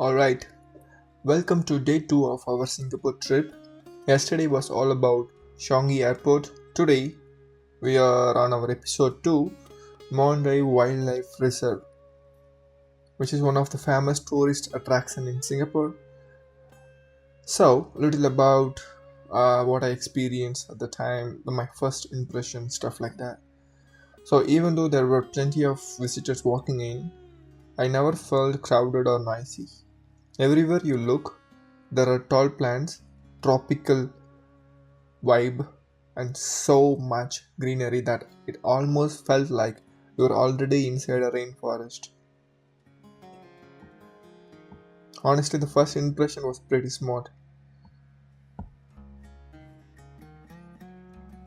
Alright, welcome to day 2 of our Singapore trip. Yesterday was all about Changi Airport. Today we are on our episode 2, Mandai Wildlife Reserve, which is one of the famous tourist attractions in Singapore. So, little about what I experienced at the time, my first impression, stuff like that. So, even though there were plenty of visitors walking in, I never felt crowded or noisy. Everywhere you look, there are tall plants, tropical vibe, and so much greenery that it almost felt like you were already inside a rainforest. Honestly, the first impression was pretty smart.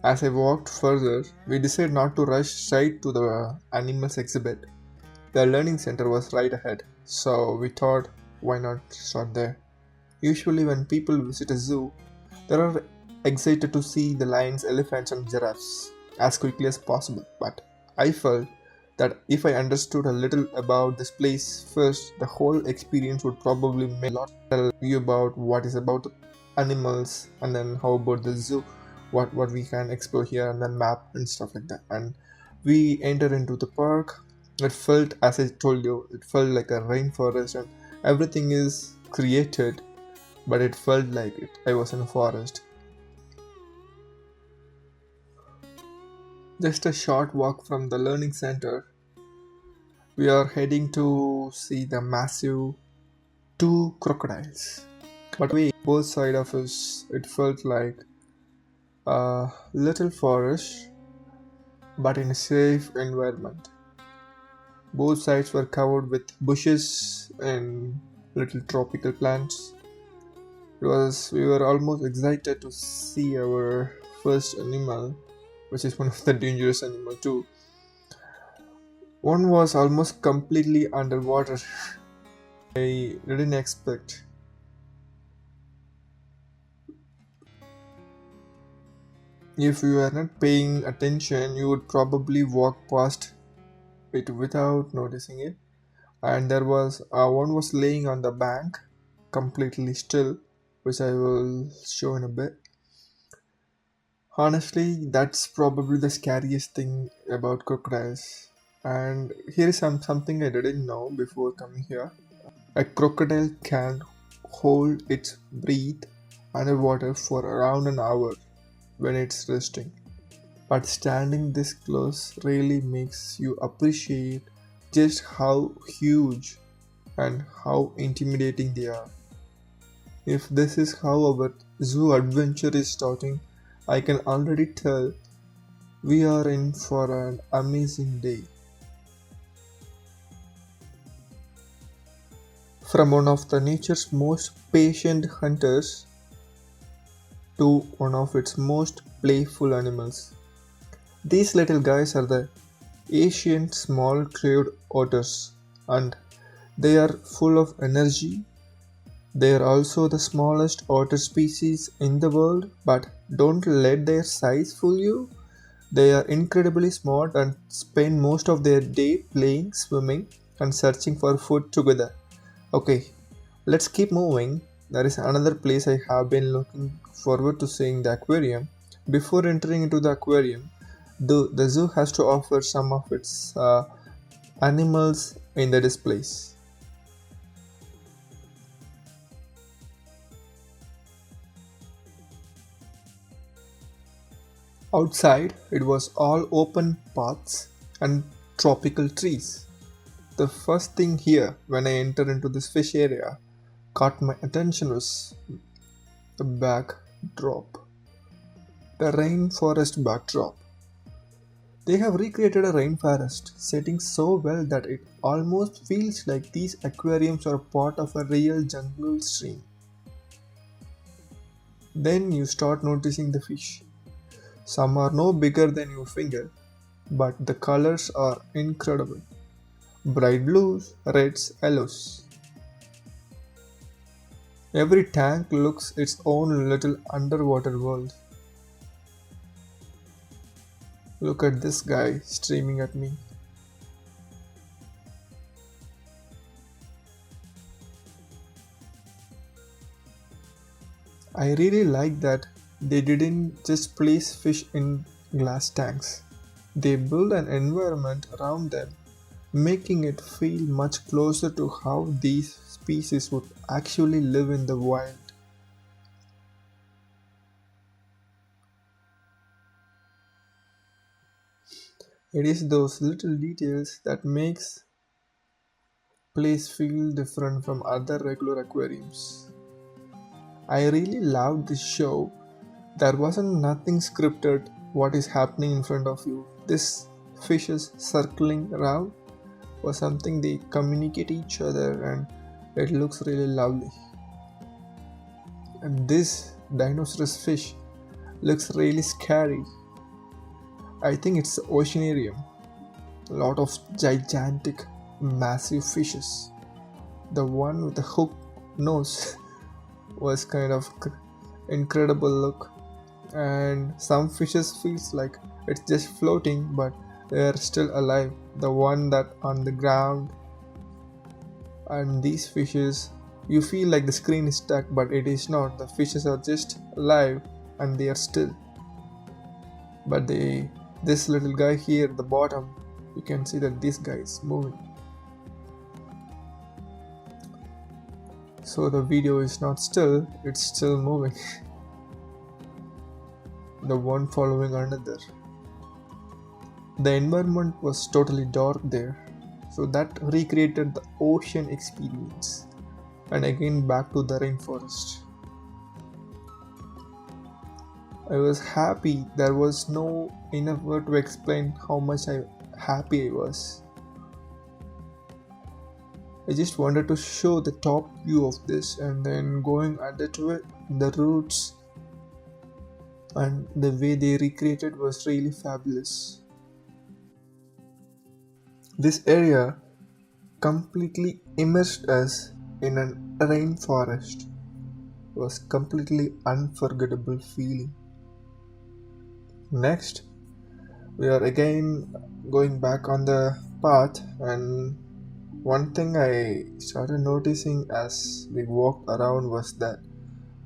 As I walked further, we decided not to rush straight to the animals exhibit. The learning center was right ahead, so we thought, why not start there? Usually, when people visit a zoo, they are excited to see the lions, elephants, and giraffes as quickly as possible. But I felt that if I understood a little about this place first, the whole experience would probably make a lot tell you about what is about the animals, and then how about the zoo, what we can explore here, and then map and stuff like that. And we entered into the park. It felt, as I told you, it felt like a rainforest, and everything is created, but it felt like I was in a forest. Just a short walk from the learning center, we are heading to see the massive two crocodiles. But way both sides of us, it felt like a little forest, but in a safe environment. Both sides were covered with bushes and little tropical plants. We were almost excited to see our first animal, which is one of the dangerous animal too. One was almost completely underwater. I didn't expect. If you are not paying attention, you would probably walk past it without noticing it. And there was one was laying on the bank, completely still, which I will show in a bit. Honestly, that's probably the scariest thing about crocodiles. And here is something I didn't know before coming here. A crocodile can hold its breath underwater for around an hour when it's resting. But standing this close really makes you appreciate just how huge and how intimidating they are. If this is how our zoo adventure is starting, I can already tell we are in for an amazing day. From one of the nature's most patient hunters to one of its most playful animals. These little guys are the Asian small-clawed otters, and they are full of energy. They are also the smallest otter species in the world, but don't let their size fool you. They are incredibly smart and spend most of their day playing, swimming, and searching for food together. Okay, let's keep moving. There is another place I have been looking forward to seeing, the aquarium. Before entering into the aquarium, the zoo has to offer some of its animals in the displays. Outside, it was all open paths and tropical trees. The first thing here, when I entered into this fish area, caught my attention was the backdrop, the rainforest backdrop. They have recreated a rainforest setting so well that it almost feels like these aquariums are part of a real jungle stream. Then you start noticing the fish. Some are no bigger than your finger, but the colors are incredible. Bright blues, reds, yellows. Every tank looks its own little underwater world. Look at this guy streaming at me. I really like that they didn't just place fish in glass tanks. They built an environment around them, making it feel much closer to how these species would actually live in the wild. It is those little details that makes place feel different from other regular aquariums. I really loved this show. There wasn't nothing scripted what is happening in front of you. This fishes circling around was something they communicate each other and it looks really lovely. And this dinosaurus fish looks really scary. I think it's the oceanarium. A lot of gigantic, massive fishes. The one with the hooked nose was kind of incredible look. And some fishes feels like it's just floating but they are still alive. The one that on the ground and these fishes you feel like the screen is stuck but it is not. The fishes are just alive and they are still. But this little guy here at the bottom, you can see that this guy is moving. So the video is not still, it's still moving. The one following another. The environment was totally dark there, so that recreated the ocean experience. And again back to the rainforest. I was happy. There was no enough word to explain how much happy I was. I just wanted to show the top view of this and then going under to it, the roots and the way they recreated was really fabulous. This area completely immersed us in a rainforest. It was completely unforgettable feeling. Next, we are again going back on the path, and one thing I started noticing as we walked around was that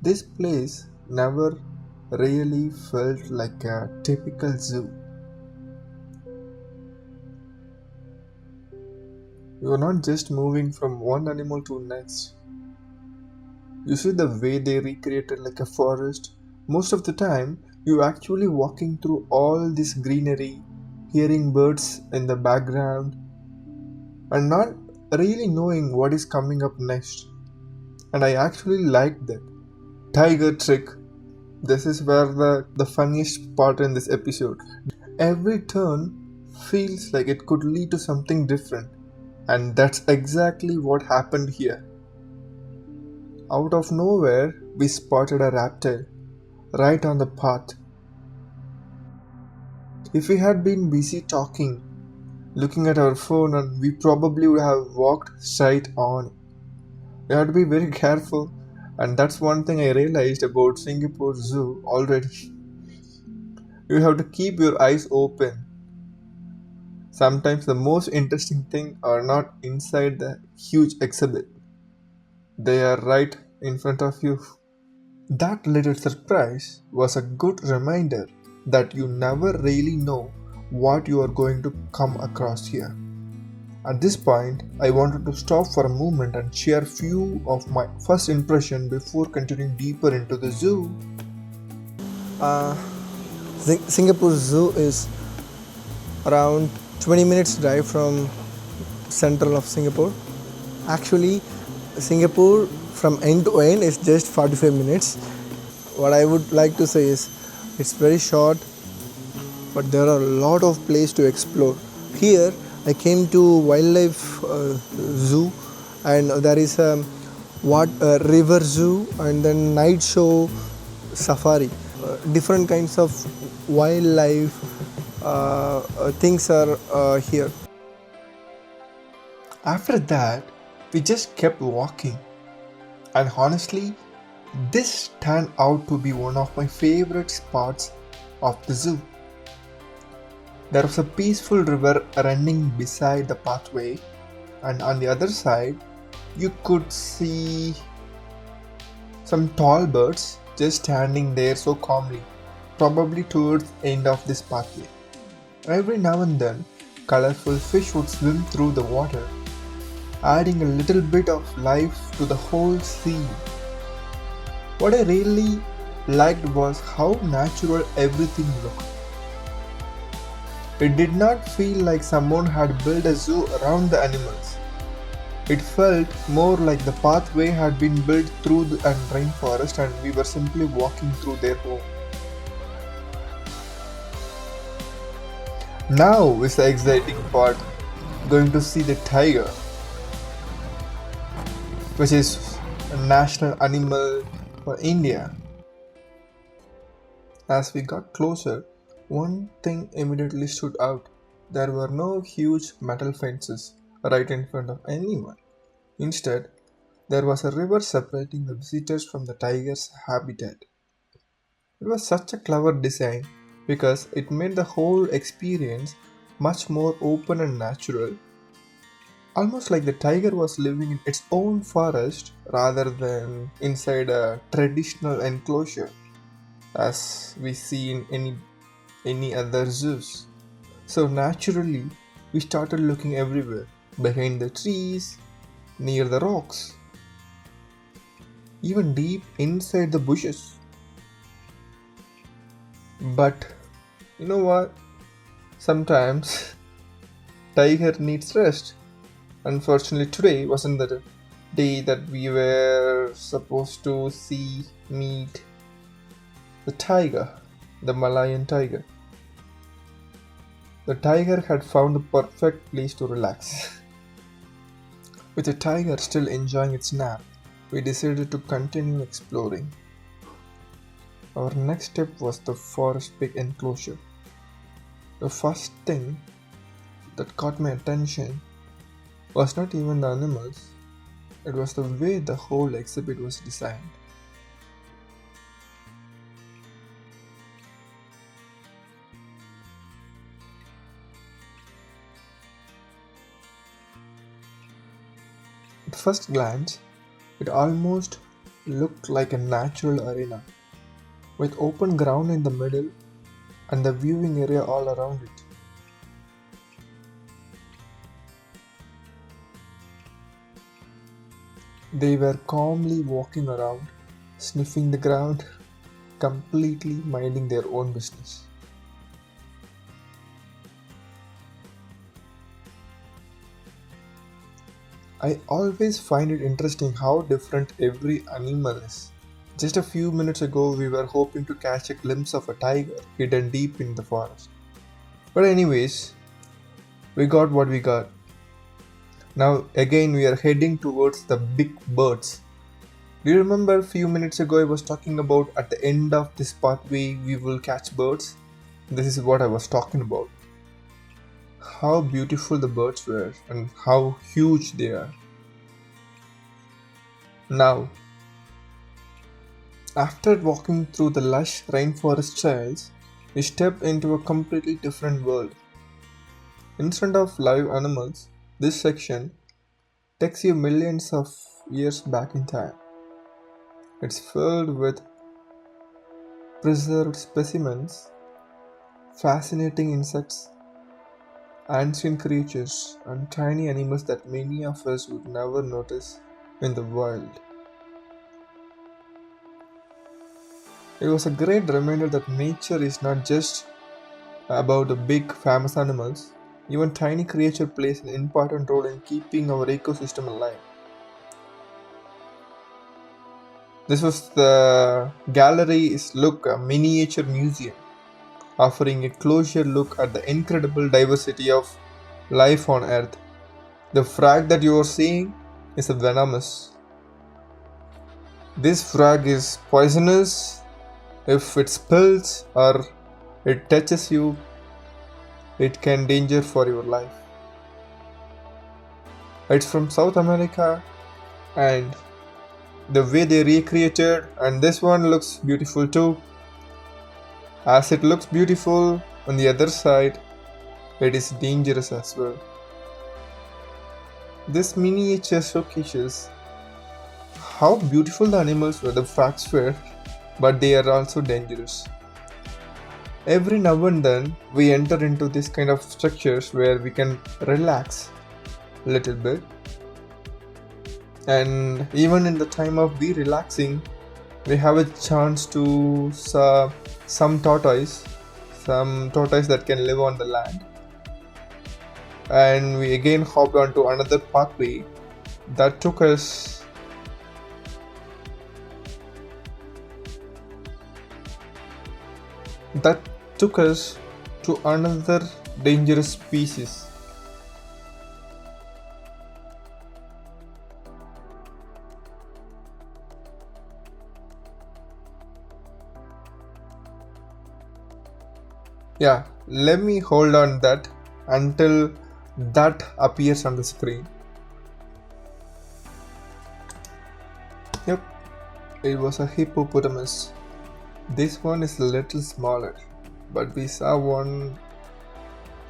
this place never really felt like a typical zoo. You are not just moving from one animal to next. You see the way they recreated like a forest. Most of the time, you actually walking through all this greenery, hearing birds in the background, and not really knowing what is coming up next. And I actually liked that tiger trick. This is where the funniest part in this episode. Every turn feels like it could lead to something different. And that's exactly what happened here. Out of nowhere, we spotted a raptor right on the path. If we had been busy talking, looking at our phone, and we probably would have walked straight on. You have to be very careful, and that's one thing I realized about Singapore Zoo already. You have to keep your eyes open. Sometimes the most interesting thing are not inside the huge exhibit. They are right in front of you. That little surprise was a good reminder that you never really know what you are going to come across here. At this point, I wanted to stop for a moment and share few of my first impression before continuing deeper into the zoo. Singapore Zoo is around 20 minutes drive from central of Singapore. Actually, Singapore from end to end is just 45 minutes. What I would like to say is it's very short, but there are a lot of places to explore. Here I came to wildlife zoo, and there is a river zoo and then night show safari. Different kinds of wildlife things are here. After that, we just kept walking. And honestly, this turned out to be one of my favorite spots of the zoo. There was a peaceful river running beside the pathway, and on the other side, you could see some tall birds just standing there so calmly, probably towards the end of this pathway. Every now and then, colorful fish would swim through the water, adding a little bit of life to the whole scene. What I really liked was how natural everything looked. It did not feel like someone had built a zoo around the animals. It felt more like the pathway had been built through the rainforest and we were simply walking through their home. Now is the exciting part, going to see the tiger, which is a national animal for India. As we got closer, one thing immediately stood out. There were no huge metal fences right in front of anyone. Instead, there was a river separating the visitors from the tiger's habitat. It was such a clever design because it made the whole experience much more open and natural, almost like the tiger was living in its own forest rather than inside a traditional enclosure as we see in any other zoos. So naturally, we started looking everywhere, behind the trees, near the rocks, even deep inside the bushes. But you know what? Sometimes tiger needs rest. Unfortunately, today wasn't the day that we were supposed to meet the tiger, the Malayan tiger. The tiger had found the perfect place to relax. With the tiger still enjoying its nap, we decided to continue exploring. Our next step was the forest pig enclosure. The first thing that caught my attention was not even the animals, it was the way the whole exhibit was designed. At first glance, it almost looked like a natural arena, with open ground in the middle and the viewing area all around it. They were calmly walking around, sniffing the ground, completely minding their own business. I always find it interesting how different every animal is. Just a few minutes ago, we were hoping to catch a glimpse of a tiger hidden deep in the forest. But anyways, we got what we got. Now again we are heading towards the big birds. Do you remember a few minutes ago I was talking about at the end of this pathway we will catch birds? This is what I was talking about. How beautiful the birds were and how huge they are. Now, after walking through the lush rainforest trails, we step into a completely different world. Instead of live animals, this section takes you millions of years back in time. It's filled with preserved specimens, fascinating insects, ancient creatures, and tiny animals that many of us would never notice in the wild. It was a great reminder that nature is not just about the big famous animals. Even tiny creature plays an important role in keeping our ecosystem alive. This was the gallery's look, a miniature museum, offering a closer look at the incredible diversity of life on Earth. The frog that you are seeing is a venomous. This frog is poisonous. If it spills or it touches you, it can danger for your life. It's from South America and the way they recreated, and this one looks beautiful too. As it looks beautiful, on the other side, it is dangerous as well. This miniature showcases how beautiful the animals were, the frogs were, but they are also dangerous. Every now and then we enter into this kind of structures where we can relax a little bit, and even in the time of be relaxing we have a chance to saw some tortoise that can live on the land, and we again hopped onto another pathway that took us to another dangerous species. Yeah, let me hold on that until that appears on the screen. Yep, it was a hippopotamus. This one is a little smaller, but we saw one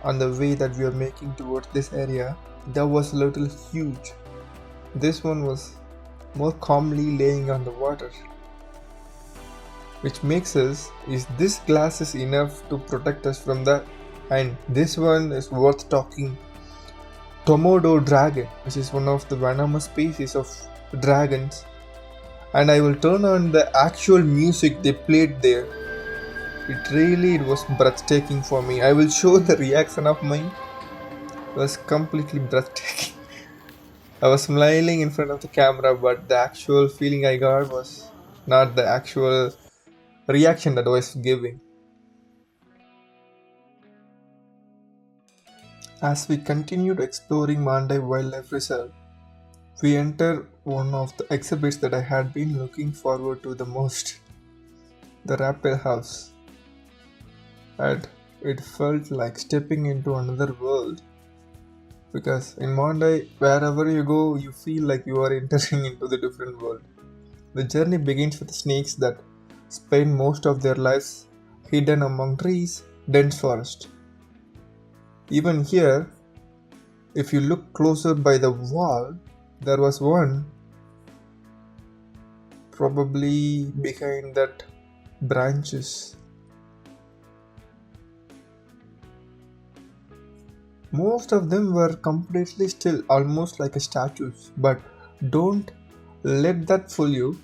on the way that we are making towards this area that was a little huge. This one was more calmly laying on the water, which makes us is this glass is enough to protect us from that. And this one is worth talking. Tomodo dragon, which is one of the venomous species of dragons, and I will turn on the actual music they played there. It was breathtaking for me. I will show the reaction of mine. It was completely breathtaking. I was smiling in front of the camera, but the actual feeling I got was not the actual reaction that I was giving. As we continued exploring Mandai Wildlife Reserve, we enter one of the exhibits that I had been looking forward to the most, the reptile house. And it felt like stepping into another world, because in Mandai, wherever you go, you feel like you are entering into the different world. The journey begins with snakes that spend most of their lives hidden among trees, dense forest. Even here, if you look closer by the wall, there was one probably behind that branches. Most of them were completely still, almost like a statues, but don't let that fool you.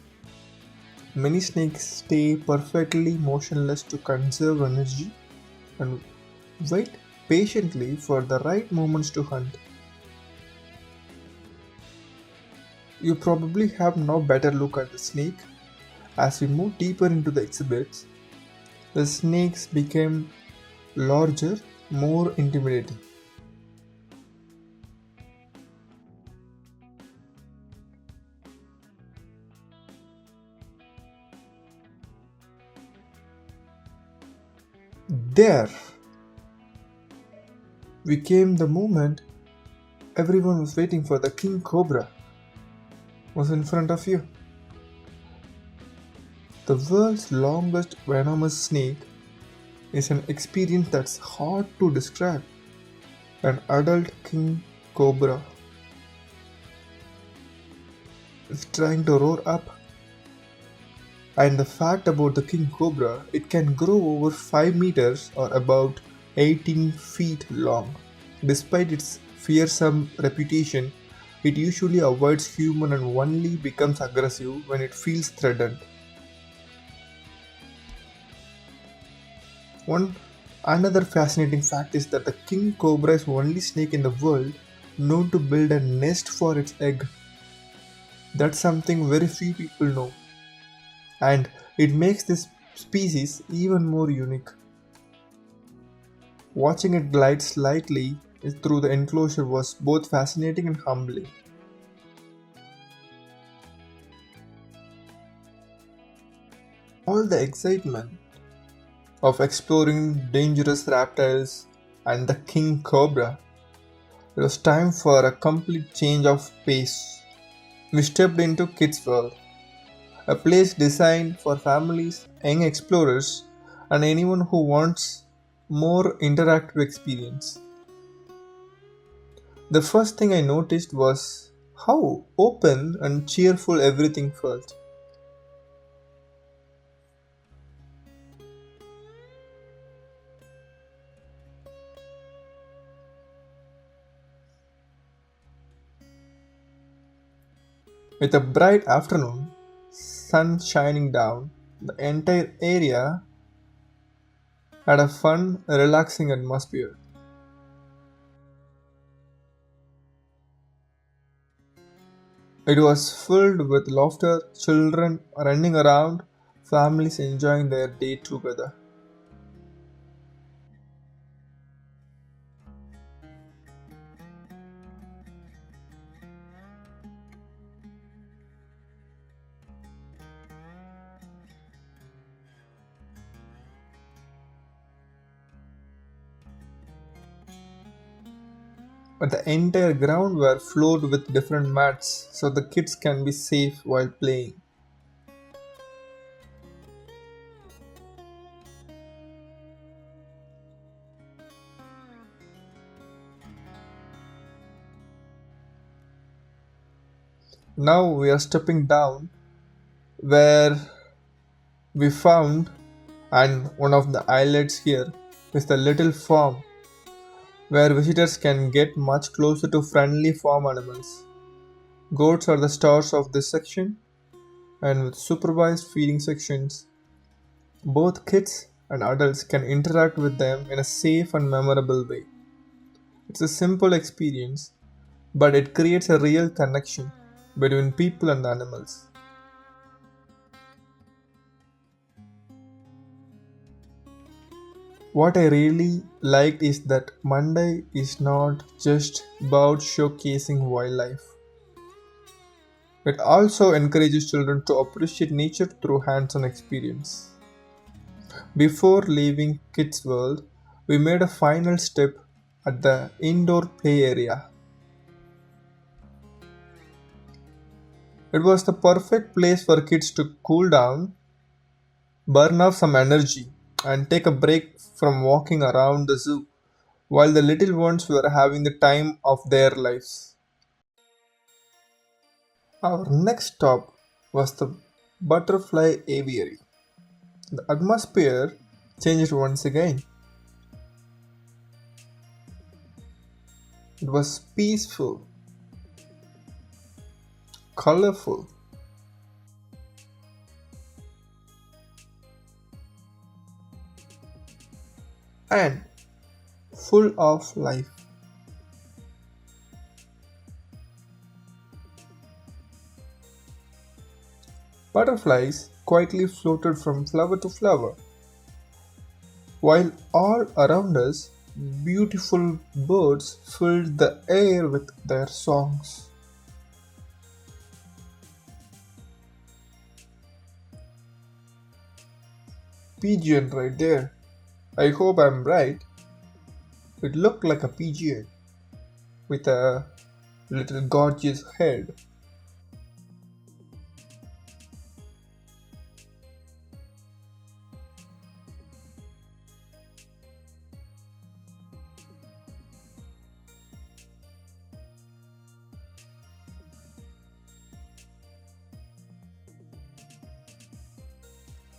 Many snakes stay perfectly motionless to conserve energy and wait patiently for the right moments to hunt. You probably have no better look at the snake. As we move deeper into the exhibits, the snakes became larger, more intimidating. There became the moment everyone was waiting for. The King Cobra was in front of you. The world's longest venomous snake is an experience that's hard to describe. An adult King Cobra is trying to roar up. And the fact about the King Cobra, it can grow over 5 meters or about 18 feet long. Despite its fearsome reputation, it usually avoids humans and only becomes aggressive when it feels threatened. Another fascinating fact is that the King Cobra is the only snake in the world known to build a nest for its egg. That's something very few people know, and it makes this species even more unique. Watching it glide slightly through the enclosure was both fascinating and humbling. All the excitement of exploring dangerous reptiles and the King Cobra, it was time for a complete change of pace. We stepped into KidzWorld, a place designed for families, young explorers, and anyone who wants more interactive experience. The first thing I noticed was how open and cheerful everything felt. With a bright afternoon, sun shining down, the entire area had a fun, relaxing atmosphere. It was filled with laughter, children running around, families enjoying their day together. But the entire ground were floored with different mats so the kids can be safe while playing. Now we are stepping down where we found, and one of the highlights here is the little farm where visitors can get much closer to friendly farm animals. Goats are the stars of this section, and with supervised feeding sections, both kids and adults can interact with them in a safe and memorable way. It's a simple experience, but it creates a real connection between people and animals. What I really liked is that Mandai is not just about showcasing wildlife. It also encourages children to appreciate nature through hands-on experience. Before leaving KidzWorld, we made a final step at the indoor play area. It was the perfect place for kids to cool down, burn off some energy, and take a break from walking around the zoo while the little ones were having the time of their lives. Our next stop was the butterfly aviary. The atmosphere changed once again. It was peaceful, colorful, and full of life. Butterflies quietly floated from flower to flower, while all around us beautiful birds filled the air with their songs. Pigeon right there. I hope I'm right. It looked like a pigeon with a little gorgeous head.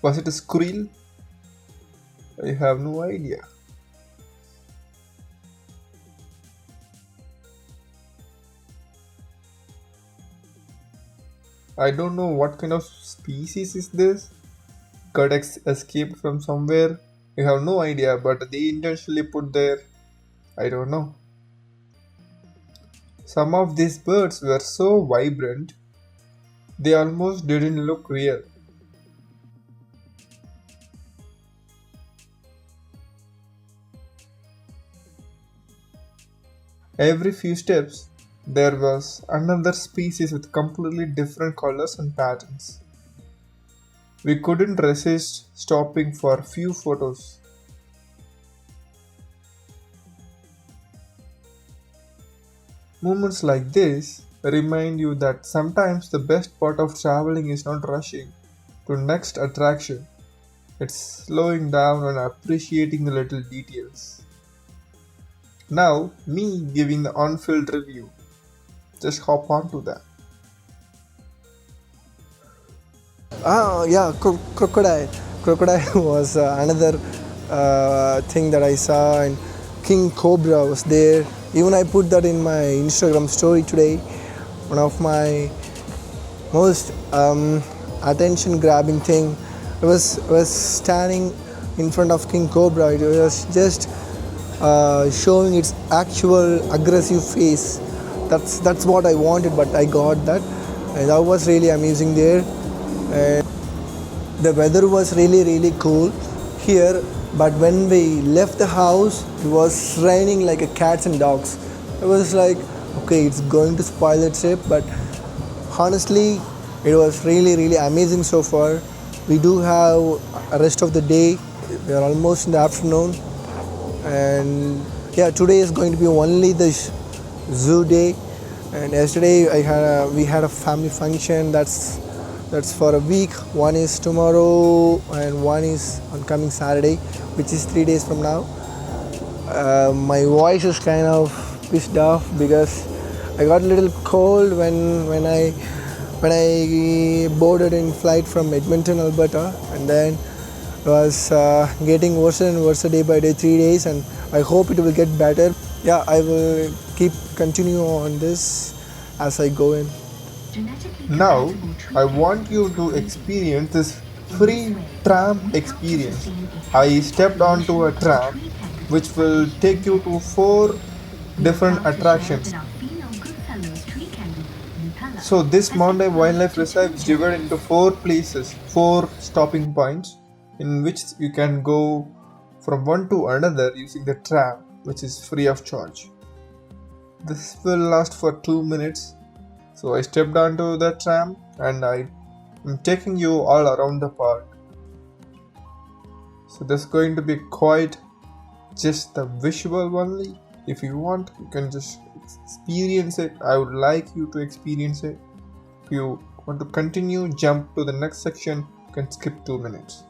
Was it a squirrel? I have no idea. I don't know what kind of species is this. Got escaped from somewhere. I have no idea, but they intentionally put there. I don't know. Some of these birds were so vibrant, they almost didn't look real. Every few steps, there was another species with completely different colors and patterns. We couldn't resist stopping for a few photos. Moments like this remind you that sometimes the best part of traveling is not rushing to next attraction. It's slowing down and appreciating the little details. Now, me giving the on-field review. Just hop on to that. Yeah, crocodile. Crocodile was another thing that I saw, and King Cobra was there. Even I put that in my Instagram story today. One of my most attention grabbing thing. I was standing in front of King Cobra. It was just showing its actual aggressive face. That's what I wanted, but I got that, and that was really amazing there. And the weather was really cool here, but when we left the house, it was raining like a cats and dogs. I was like, okay, it's going to spoil the trip, but honestly, it was really amazing so far. We do have a rest of the day. We are almost in the afternoon, and yeah, today is going to be only the zoo day. And yesterday we had a family function that's for a week. One is tomorrow and one is on coming Saturday, which is 3 days from now. My voice is kind of pissed off because I got a little cold when I boarded in flight from Edmonton, Alberta, and then was getting worse and worse day by day, 3 days, and I hope it will get better. Yeah, I will continue on this as I go in. Now, I want you to experience this free tram experience. I stepped onto a tram which will take you to 4 different attractions. So this Mandai Wildlife Reserve is divided into 4 places, 4 stopping points in which you can go from one to another using the tram, which is free of charge. This will last for 2 minutes. So I stepped onto the tram and I am taking you all around the park. So this is going to be quite just the visual only. If you want, you can just experience it. I would like you to experience it. If you want to continue, jump to the next section, you can skip 2 minutes.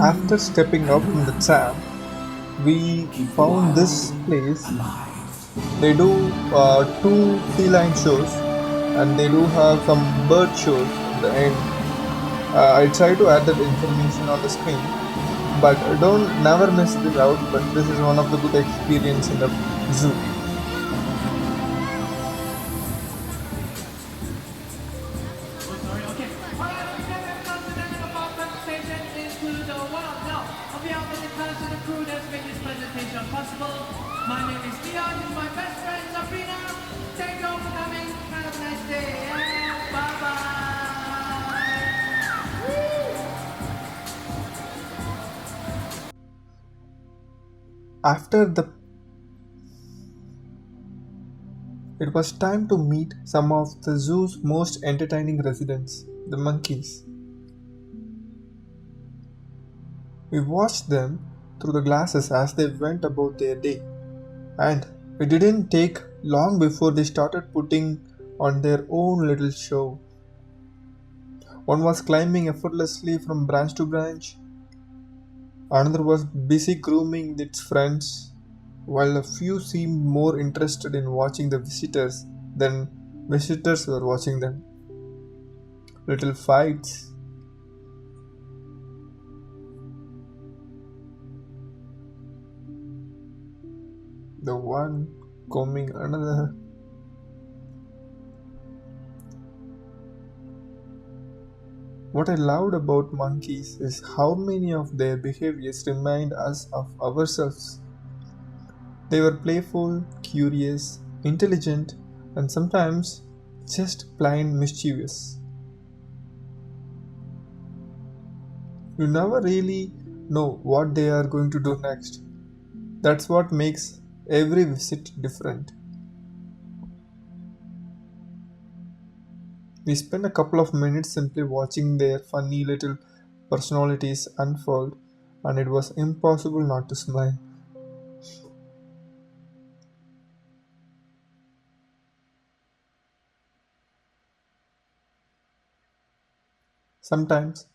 After stepping out from the tram, we found this place. They do 2 feline shows and they do have some bird shows at the end. I try to add that information on the screen, but never miss this out. But this is one of the good experience in the zoo. My name is Leon, this is my best friend Sabrina. Thank you all for coming. Have a nice day. Bye bye. It was time to meet some of the zoo's most entertaining residents, the monkeys. We watched them through the glasses as they went about their day, and it didn't take long before they started putting on their own little show. One was climbing effortlessly from branch to branch. Another was busy grooming its friends, while a few seemed more interested in watching the visitors than visitors were watching them. Little fights. The one combing another. What I loved about monkeys is how many of their behaviors remind us of ourselves. They were playful, curious, intelligent, and sometimes just plain mischievous. You never really know what they are going to do next. That's what makes every visit different. We spent a couple of minutes simply watching their funny little personalities unfold, and it was impossible not to smile. Sometimes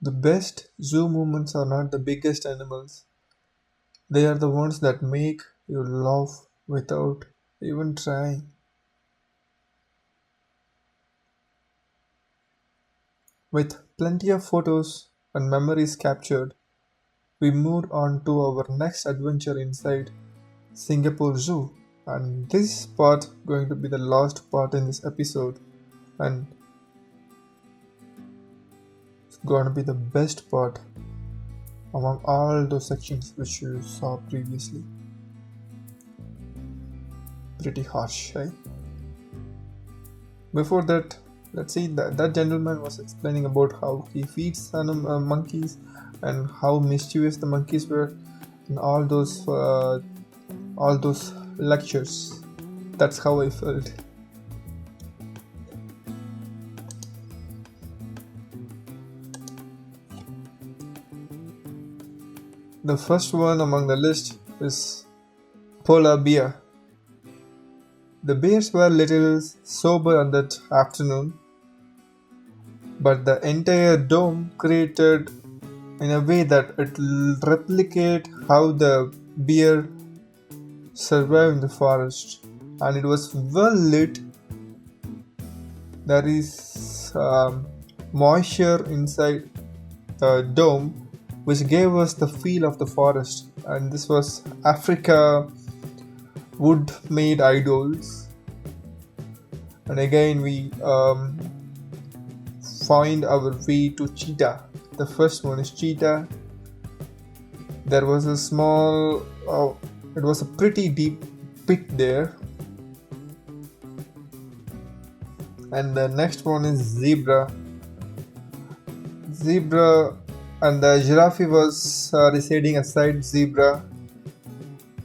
the best zoo moments are not the biggest animals, they are the ones that make you laugh without even trying. With plenty of photos and memories captured, we moved on to our next adventure inside Singapore Zoo. And this part going to be the last part in this episode, and it's going to be the best part among all those sections which you saw previously. Pretty harsh, eh? Before that, let's see that gentleman was explaining about how he feeds monkeys and how mischievous the monkeys were, and all those lectures. That's how I felt. The first one among the list is polar bear. The bears were little sober on that afternoon, but the entire dome created in a way that it replicate how the bear survive in the forest, and it was well lit. There is moisture inside the dome which gave us the feel of the forest, and this was Africa wood made idols. And again we find our way to cheetah. The first one is cheetah. There was a small it was a pretty deep pit there. And the next one is zebra. And the giraffe was residing aside zebra.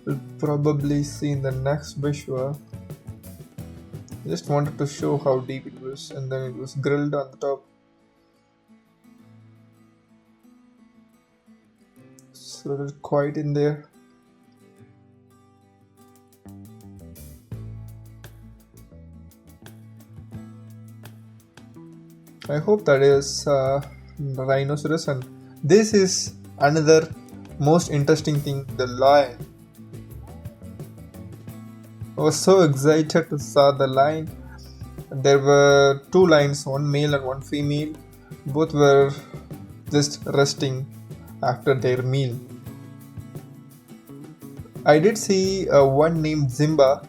We'll probably see in the next visual. I just wanted to show how deep it was, and then it was grilled on the top. It's a little quiet in there. I hope that is rhinoceros, and this is another most interesting thing, the lion. I was so excited to saw the lion. There were two lions, one male and one female. Both were just resting after their meal. I did see one named Zimba,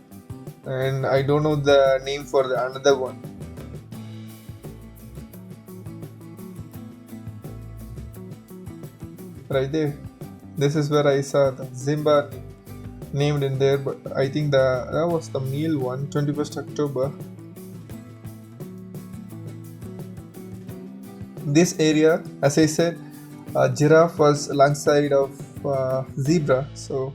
and I don't know the name for the another one. Right there. This is where I saw the Zimba named in there, but I think that was the male one, 21st October. This area, as I said, giraffe was alongside of zebra, so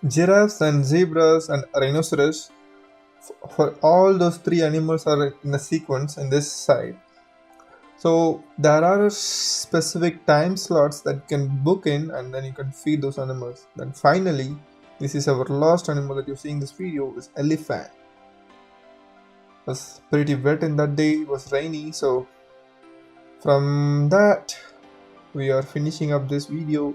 giraffes and zebras and rhinoceros, for all those three animals are in a sequence in this side. So there are specific time slots that you can book in, and then you can feed those animals. Then finally, this is our last animal that you're seeing this video, is elephant. It was pretty wet in that day, it was rainy, so from that we are finishing up this video.